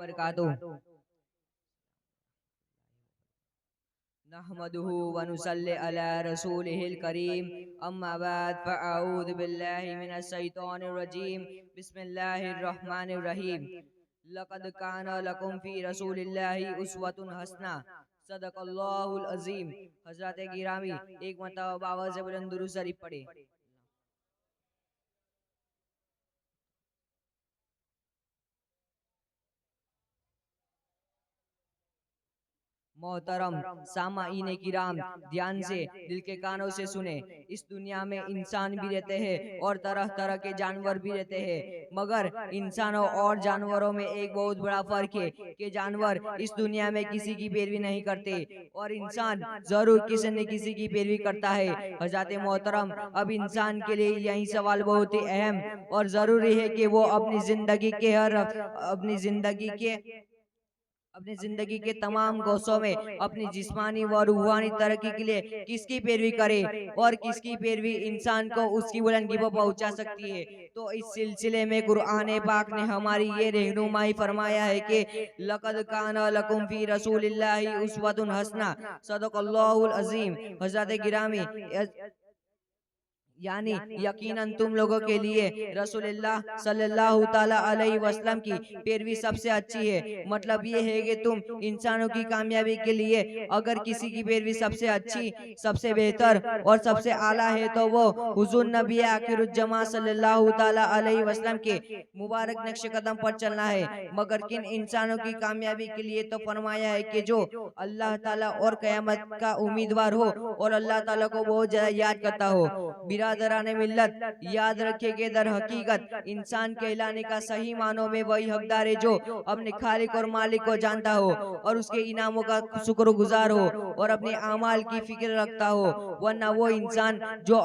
वबरकातुहू। नहमदुहु व नुसल्ली अला रसूलिहिल करीम, अम्मा बाद फ़अऊज़ु बिल्लाहि मिनश शैतानिर रजीम, बिस्मिल्लाहिर रहमानिर रहीम। लक़द काना लकुम फ़ी रसूलिल्लाहि उस्वतुन हसना, सदक़ल्लाहुल अज़ीम। हज़रत गिरामी एक मरतबा बाबा से बुलंद दुरूद शरीफ पढ़े। मोहतरम सामाईन किराम, ध्यान से दिल के कानों से सुने। इस दुनिया में इंसान भी रहते हैं और तरह तरह के जानवर भी रहते हैं, मगर इंसानों और जानवरों में एक बहुत बड़ा फर्क है कि जानवर इस दुनिया में किसी की पैरवी नहीं करते और इंसान जरूर किसी न किसी की पैरवी करता है। हज़रत मोहतरम, अब इंसान के लिए यही सवाल बहुत ही अहम और ज़रूरी है कि वो अपनी जिंदगी के तमाम गोशों में अपनी जिस्मानी व रूहानी तरक्की के लिए किसकी पैरवी करे और किसकी पैरवी इंसान को उसकी बुलंदी पर पहुंचा सकती है। तो इस सिलसिले में कुरान पाक ने हमारी ये रहनुमाई फरमाया है कि लक़द काना लकुम फ़ी रसूलिल्लाहि उस्वतुन हसना, सदक़ल्लाहुल अज़ीम। हज़रत गिरामी, यानी यकीनन तुम लोगों के लिए रसूलुल्लाह सल्लल्लाहु ताला अलैहि वसल्लम की पैरवी सबसे अच्छी है। मतलब ये है कि तुम इंसानों की कामयाबी के लिए अगर किसी की पैरवी सबसे अच्छी, सबसे बेहतर और सबसे आला है तो वो हुजूर नबी आखिरुज्जमा सल्लल्लाहु ताला अलैहि वसल्लम के मुबारक नक्श कदम पर चलना है। मगर किन इंसानों की कामयाबी के लिए तो फरमाया है कि जो अल्लाह ताला और क़यामत का उम्मीदवार हो और अल्लाह ताला को बहुत ज्यादा याद करता हो। बिरादराने मिल्लत, याद रखिए कि दर हकीकत इंसान कहलाने का सही मानों में वही हकदार है जो अपने खालिक और मालिक को जानता हो और उसके इनामों का शुक्रगुजार हो और अपने आमाल की फिक्र रखता हो। वरना वो इंसान जो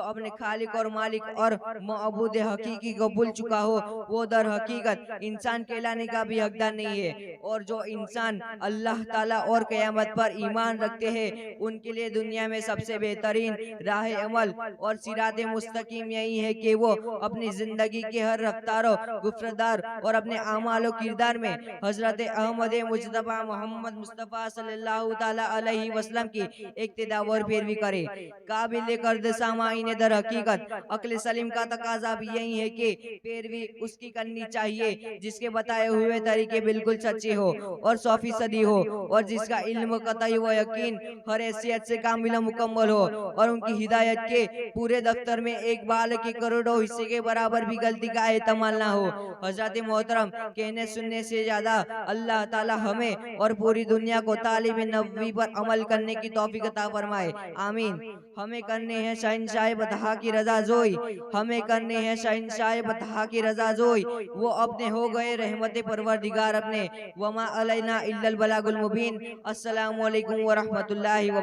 अपने खालिक और मालिक और मअबूद हकीकी को भूल चुका हो, वो दर हकीकत इंसान कहलाने का भी हकदार नहीं है। और जो इंसान अल्लाह ताला और क़यामत पर ईमान रखते हैं, उनके लिए दुनिया में सबसे बेहतरीन राह अमल और सिराते मुस्तकीम यही है कि वो अपनी जिंदगी के हर रफ्तारों, गुफ्रदार और अपने आमाल और किरदार में हजरत अहमद मुजतबा मोहम्मद मुस्तफ़ा सल्लल्लाहु ताला अलैहि वसल्लम की इक्तिदा और पैरवी करे। काबिल कर्द सामाईन, दर हकीकत अक्ल सलीम का तकाजा भी यही है कि पैरवी उसकी करनी चाहिए जिसके बताए हुए तरीके बिल्कुल सच्चे हो और 100% हो और जिसका इल्म कतई व यकीन हर हैसियत से कामिल मुकम्मल हो और उनकी हिदायत के पूरे दफ्तर में एक बाल के करोड़ों हिस्से के बराबर भी गलती का एहतमाल ना हो। हज़रत मोहतरम, कहने सुनने से ज्यादा अल्लाह ताला हमें और पूरी दुनिया को तालीम नबवी पर अमल करने की तौफीक अता फरमाए, आमीन। हमें करने हैं शहंशाह बतहा की रजा जोई, हमें करने हैं शहंशाह बतहा की रजा जोई। वो अपने हो गए रहमत परवरदिगार अपने, वमा अलैना इल्लल बलागुल मुबीन। अस्सलामु अलैकुम व रहमतुल्लाहि व